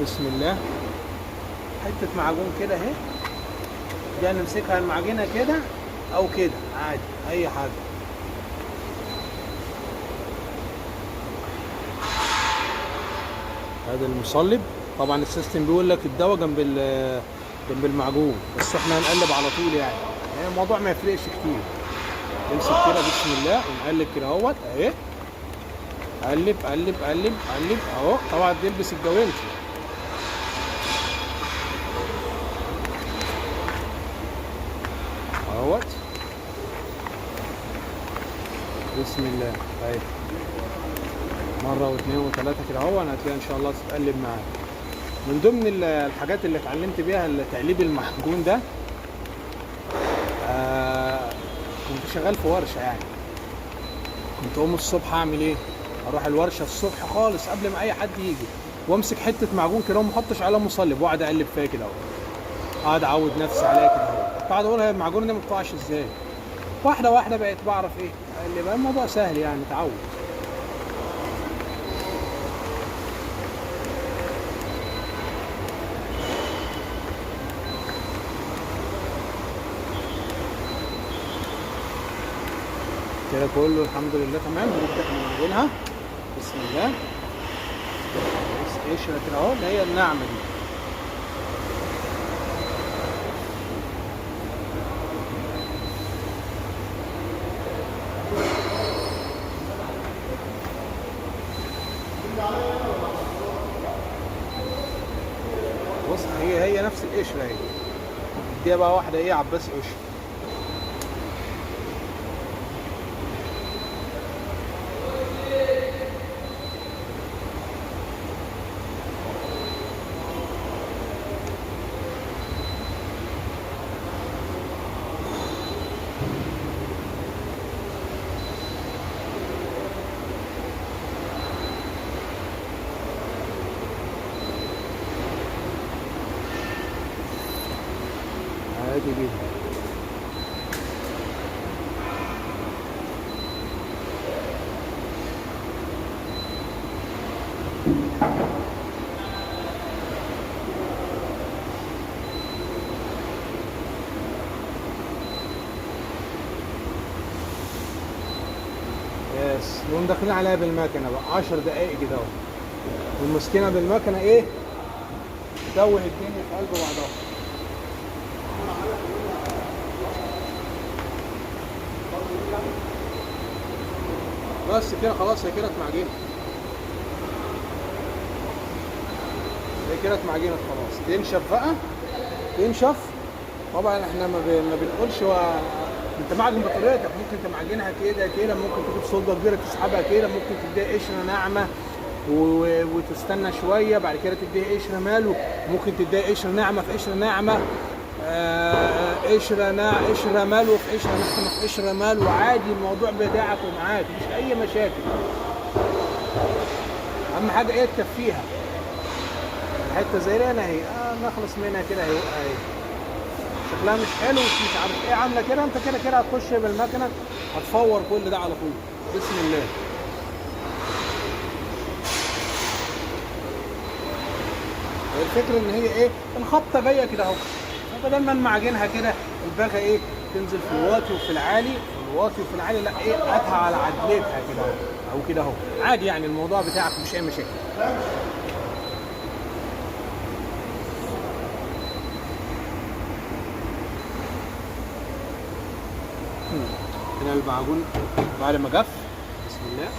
بسم الله. حته معجون كده اهي، دي هنمسكها المعجنه كده او كده عادي اي حاجه. هذا المصلب طبعا السيستم بيقول لك الدواء جنب المعجون، بس احنا هنقلب على طول يعني الموضوع ما يفرقش كتير. نمسك كده بسم الله ونقلب كده اهوت اهي، قلب قلب قلب قلب اهو. طبعا تلبس الجوانتي اهوت. بسم الله اهي، مره واثنين وثلاثه كده اهو، هتلاقي ان شاء الله تتقلب معاك. من ضمن الحاجات اللي اتعلمت بيها تقليب المعجون ده، كنت شغال في ورشه يعني. كنت اقوم الصبح اعمل ايه؟ اروح الورشه الصبح خالص قبل ما اي حد يجي، وامسك حته معجون كده وما احطش عليها مصلب واقعد اقلب فيها كده اهو. اقعد اعود نفسي عليها كده اهو. كنت قاعد اقول هي المعجون ده ما بتقعش ازاي؟ واحده واحده بقيت بعرف ايه اقلبها. الموضوع سهل يعني، تعود. كده كله الحمد لله تمام. نبدا نعجنها بسم الله. قشره كده اهو اللي هي الناعمه دي. بص هي نفس القشره اهي. اديها بقى واحده ايه عباس قشره. عادي جدا. بس نقوم داخلين عليها بالمكنه بقى 10 دقايق كده اهو. والمسكنه بالمكنه ايه؟ تدوه الدنيا في قلب بعضها. بس كده خلاص، هي كده اتمعجنت. هي كده اتمعجنت خلاص. تنشف بقى، تنشف. طبعا احنا ما بنقولش انت معجن بطريقتك. ممكن تمعجنها كده، ممكن تجيب صلبه كبيره تسحبها كده، ممكن تديها قشره ناعمه وتستنى شويه، بعد كده تديها قشره مالو، ممكن تديها قشره ناعمه في قشره ناعمه، قشره مالو في قشره ناعمه في قشره مالو. عادي، الموضوع بتاعك ومعاك، مش اي مشاكل. اهم حاجه ايه؟ تكفيها. حته زي دي اهي نخلص منها كده اهي. شكلها مش حلو مش عارف ايه عامله كده. انت كده هتخش بالمكنه هتفور كل ده على طول. بسم الله. الفكره ان هي ايه؟ الخبطه جايه كده اهو. فبدل ما نمعجنها كده الباقه ايه؟ تنزل في الواطي وفي العالي، في الواطي وفي العالي. لا ايه؟ هاتها على عدلتها كده اهو او كده اهو. عادي يعني، الموضوع بتاعك مش اي مشاكل. هنا المعجون بعد ما جف. بسم الله.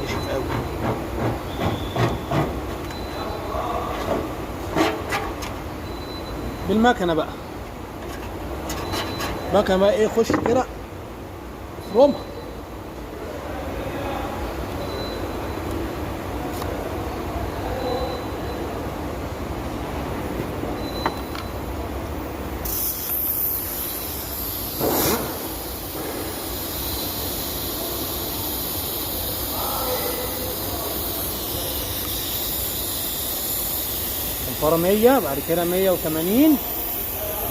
نشف قوي. بالمكنه بقى. المكنه بقى ايه؟ خش كده افرمها. الفرة 100، بعد كده 180،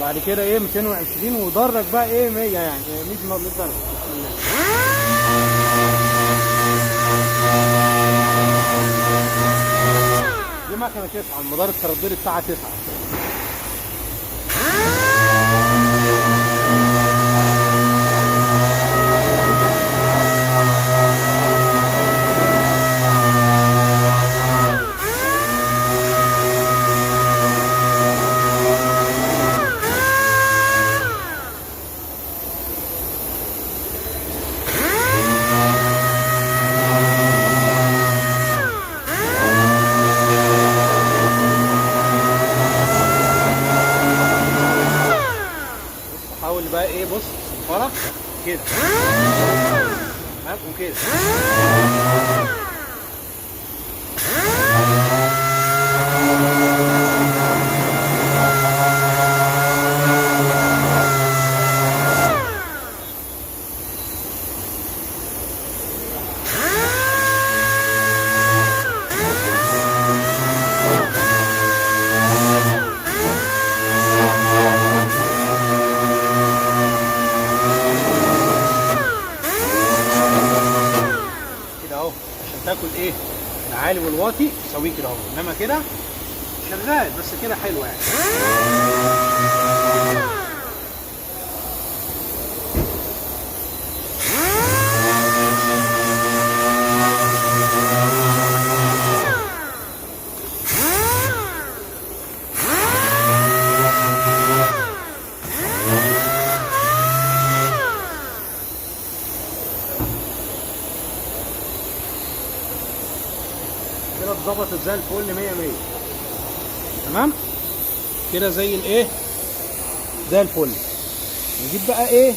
بعد كده ايه 220، ودرج بقى ايه 100 يعني 100 درجة. بسم الله. 9 المدار الترددي بتاعها 9. حاول بقى ايه، بص صفارة كده تمام وكده. عشان تاكل ايه العالي والواطي تسويه كده اهو، انما كده شغال بس كده حلوه يعني. كده اتظبطت زي الفل 100 100 تمام كده زي الايه، زي الفل. نجيب بقى ايه،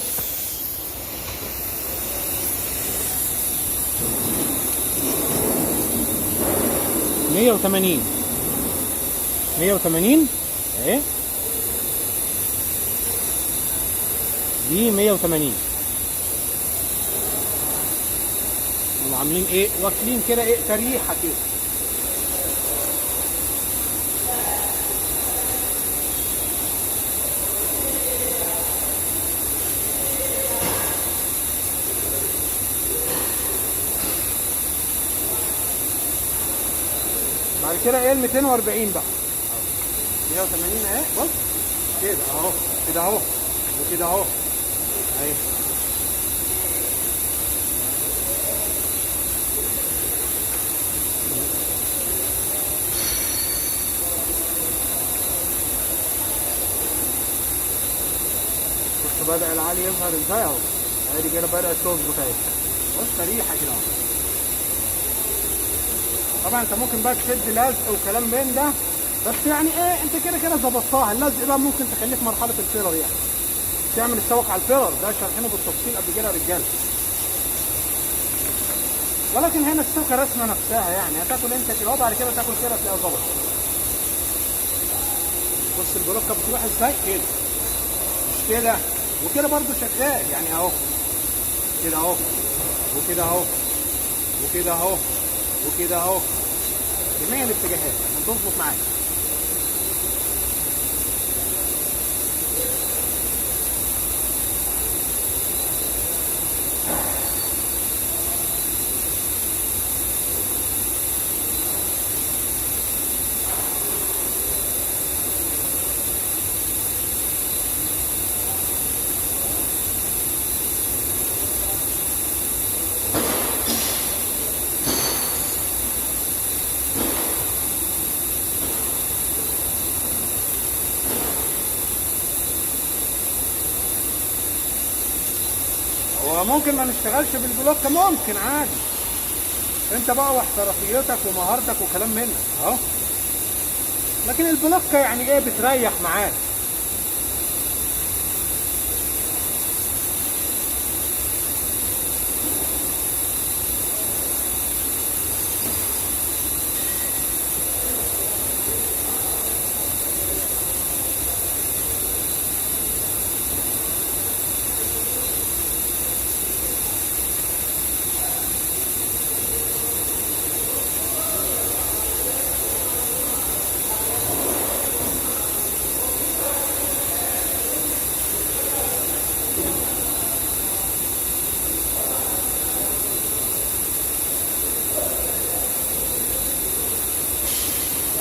مية وتمانين اهي، دي 180 وعاملين ايه، واكلين كده ايه تريحه كده. بعد كده ايه ال 240 بقى 180 اهي، بص كده اهو، كده اهو وكده اهو اهي. بص بدأ العالي يظهر ازاي اهو، ادي كده بدأت تظبط اهي، بص تريحه كده اهو. طبعا انت ممكن بقى تشد لزق وكلام من ده، بس يعني ايه انت كده كده ظبطتها. اللزق بقى ممكن تخليه في مرحله الفيرر، يعني تعمل السوق على الفيرر ده شارحينه بالتفصيل قبل كده يا رجاله. ولكن هنا السوكه رسمه نفسها، يعني هتاكل انت كده وبعد كده تاكل كده تلاقيها ظبطت. بص البلوكه بتروح ازاي كده، مش كده وكده برضو شغال يعني اهو، كده اهو وكده اهو وكده اهو وكده اهو، جميع الاتجاهات عشان تظبط معاك. وممكن ما نشتغلش بالبلوك، ممكن عادي، انت بقى واحترافيتك ومهارتك وكلام منك اهو. لكن البلوك يعني ايه بتريح معاك.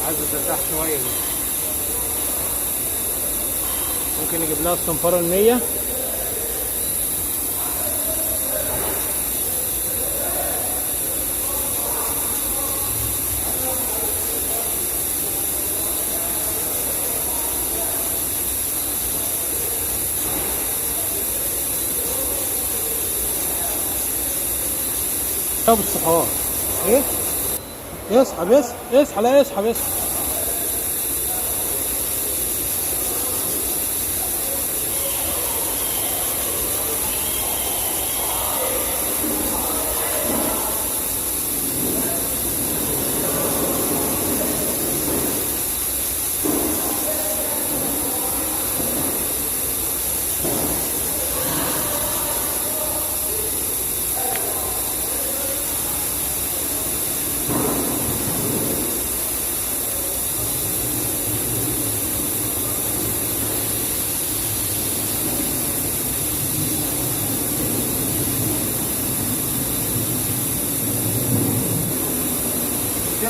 عايزه ترتاح شويه دي. ممكن نجيب لها الصنفره ال100. طب الصحار ايه؟ يسحب يسحب، لا يسحب.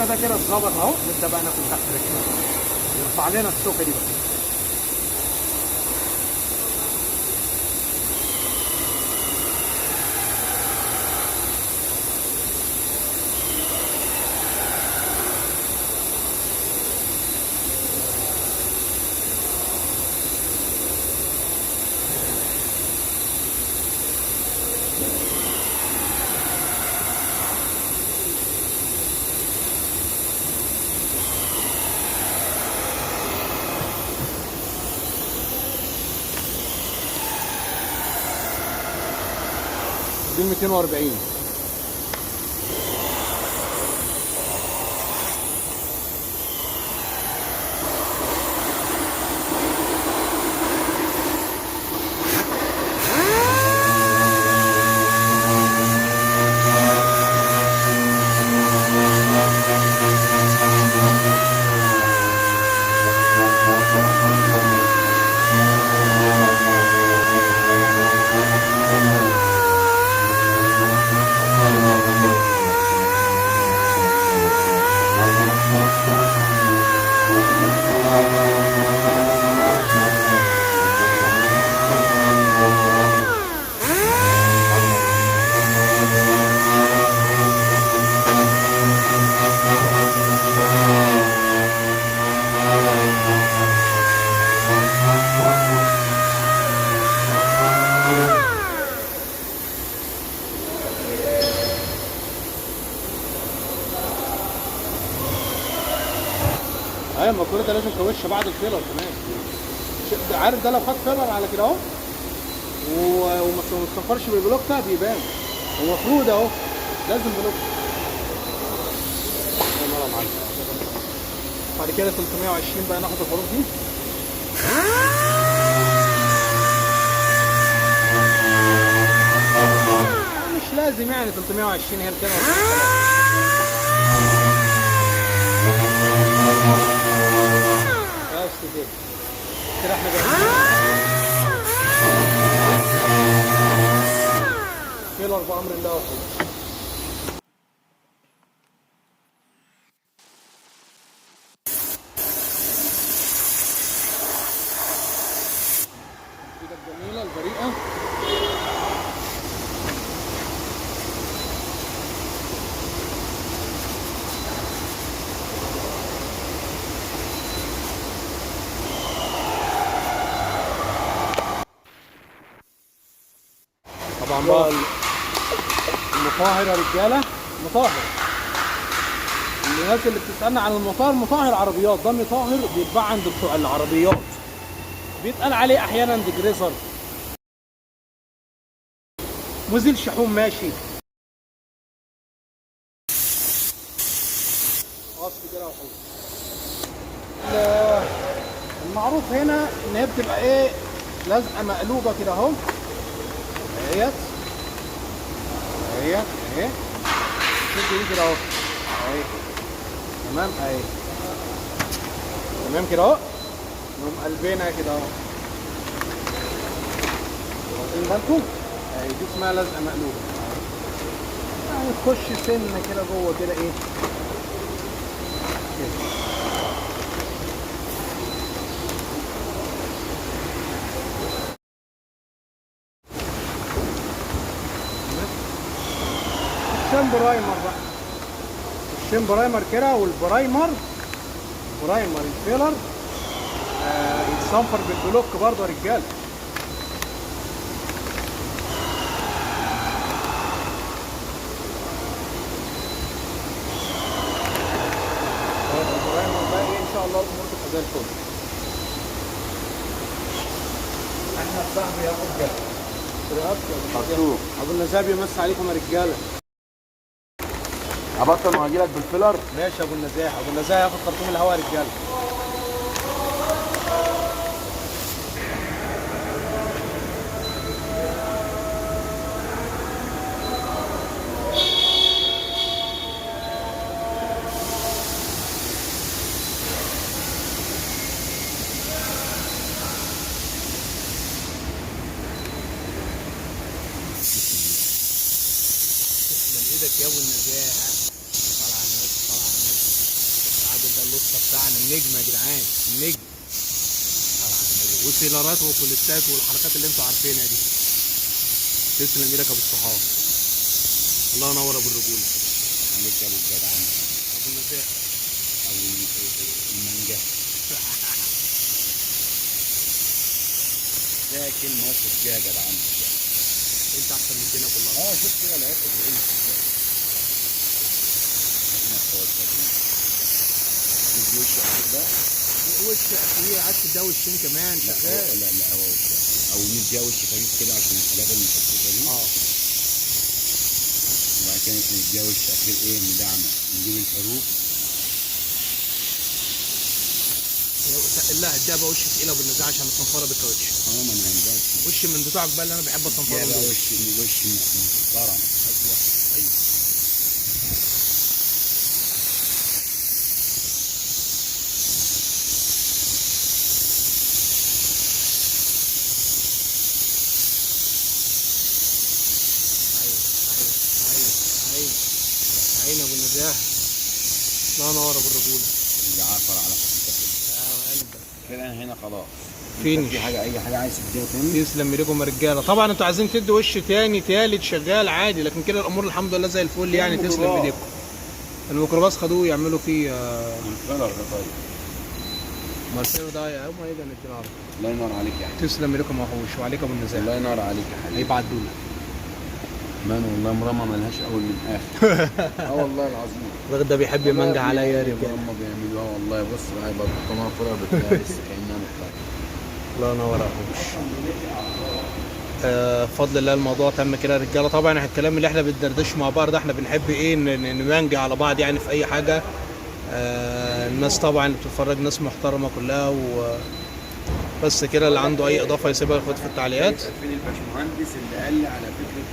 ده كده اتظبط اهو. نبدا بقى ناخد تحت رجلنا، يرفع لنا الشوكه دي بس. دي 240. ايوه المفروض ده لازم كاوتش بعد الفيلر كمان. عارف ده لو خد فيلر على كده اهو وما تصفرش بالبلوك ده بيبان. المفروض اهو لازم بلوك. يلا يا معلم. بعد كده 320 بقى ناخد الحروف دي. مش لازم يعني 320 هي كده. بس كده احنا جاهزين. فيلر بأمر الله وحده. ايدك جميلة البريئة. طبعا بقى المطهر يا رجاله، مطهر. الناس اللي بتسالنا عن المطهر، مطهر عربيات ده مطهر بيتباع عند بتوع العربيات، بيتقال عليه احيانا ديجريزر، مزيل شحوم ماشي. خلاص كده وحوش. المعروف هنا ان هي بتبقى ايه، لازقه مقلوبه كده اهو. اهيت اهي شد دي كده اهو اهي. تمام اهي. تمام كده اهو. نقوم قلبينها كده اهو. واخدين بالكم؟ اهي دي اسمها لازقه مقلوبه. يعني تخش سنه كده جوه كده ايه كده. والشين برايمر بقى، الشين برايمر كده، والبرايمر الفيلر يتصنفر بالبلوك برضه يا رجاله. البرايمر بقى ايه ان شاء الله الامور تبقى زي الفل. احمد صاحبي ياخد جد رقبتي ابو النزاب يمس عليكم يا رجاله. هبطل وهجيلك بالفيلر. ماشي يا ابو النزاح، ابو النزاح ياخد خرطوم الهواء يا رجاله. ايدك يا ابو النزاهه. طلع على الناس، طلع على الناس. العادل ده اللصه بتاعنا، النجم يا جدعان، النجم. طلع على النجم وسيلارات وكوليتات والحركات اللي انتوا عارفينها دي. تسلم ايدك يا ابو الصحاب. الله ينور ابو الرجوله. عليك يا ابو الجدعان. ابو النزاهه او المانجا. ده كلمه وصف فيها يا جدعان. انت احسن من الدنيا كلها. شوف كده لقيت الرجل. وش ده؟ وش ايه؟ عايز ده وشين كمان شغال. لا هو وش، او نديها وش خفيف كده عشان الحلاوه المفتوحه دي. وبعد كده نديها وش اخير ايه مدعمه، نجيب الحروف. لا اديها بقى وش تقيله بالنزاع عشان الصنفره بالكاوتش. ما انا عندك وش من بتوعك بقى اللي انا بحب الصنفره دول. دول. وش محترم. ايوه. عين ابو النزاهه. الله ينور ابو الرجوله. جعفر على حقيقتك. قلبك كده هنا خلاص. فينش. في حاجه، اي حاجه عايز تديها تاني؟ تسلم ايديكم يا رجاله. طبعا انتوا عايزين تدوا وش تاني تالت شغال عادي، لكن كده الامور الحمد لله زي الفل يعني. تسلم ايديكم. الميكروباص خدوه يعملوا فيه الفيلر ده طيب. مارسيلو ده يا اما ايه ده نديله. الله ينور عليك يا حبيبي. تسلم ايديكم يا وحوش، وعليك ابو النزاهه. الله ينور عليك يا حبيبي. هيبعتوا لك. مان والله مرمى ملهاش اول من اخر. والله العظيم. الراجل ده بيحب يمنجع عليا يا رجاله. هم بيعملوها والله. بص بقى يبقى القناه فيلر بتلاقيها لسه كانها مختلفه. الله ينور يا وحوش. بفضل الله الموضوع تم كده يا رجاله. طبعا الكلام اللي احنا بندردش مع بعض ده احنا بنحب ايه نمنجع على بعض يعني في اي حاجه. الناس طبعا اللي بتتفرج ناس محترمه كلها بس كده. اللي عنده اي اضافه يسيبها ياخد في التعليقات. فين الباشمهندس اللي قال لي على فكره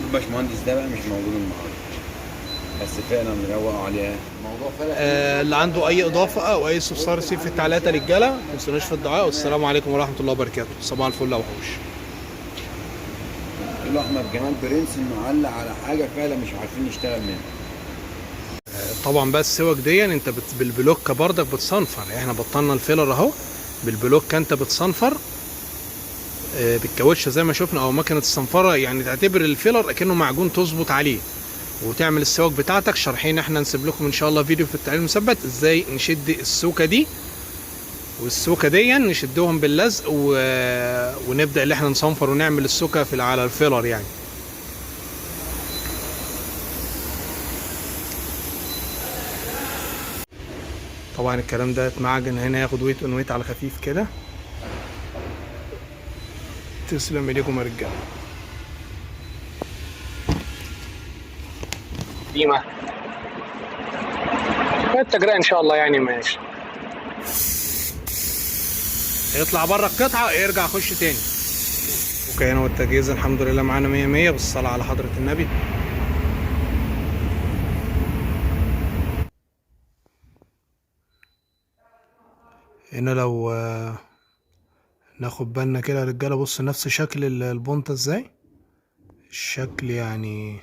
الباشمهندس ده بقى مش موجود النهارده، بس فعلا نروقوا عليه الموضوع فعلا. اللي عنده اي اضافه او اي استفسار يسيب في التعليقات يا رجاله. ما تنسوناش في الدعاء، والسلام عليكم ورحمه الله وبركاته. صباح الفل يا وحوش. قلت له احمد جمال برنس انه علق على حاجه فعلا مش عارفين نشتغل منها. طبعا بقى السوك دي انت بالبلوك برضك بتصنفر. احنا بطلنا الفيلر اهو، بالبلوك انت بتصنفر بالكاوتشه زي ما شفنا او مكنه الصنفره. يعني تعتبر الفيلر اكنه معجون تظبط عليه وتعمل السواك بتاعتك. شارحين احنا نسيب لكم ان شاء الله فيديو في التعليم المثبت ازاي نشد السوكه دي والسوكه دي، نشدهم باللزق ونبدا اللي احنا نصنفر ونعمل السوكه على الفيلر يعني. طبعا الكلام ده اتمعجن هنا، ياخد ويت اون ويت على خفيف كده. تسلم ايديكم يا رجاله. ديما التجربة ان شاء الله يعني ماشي. يطلع بره القطعه يرجع يخش تاني. اوكي هنا والتجهيز الحمد لله معانا 100 100 بالصلاه على حضره النبي. هنا لو ناخد بالنا كده يا رجاله، بص نفس شكل البونطه ازاي، الشكل يعني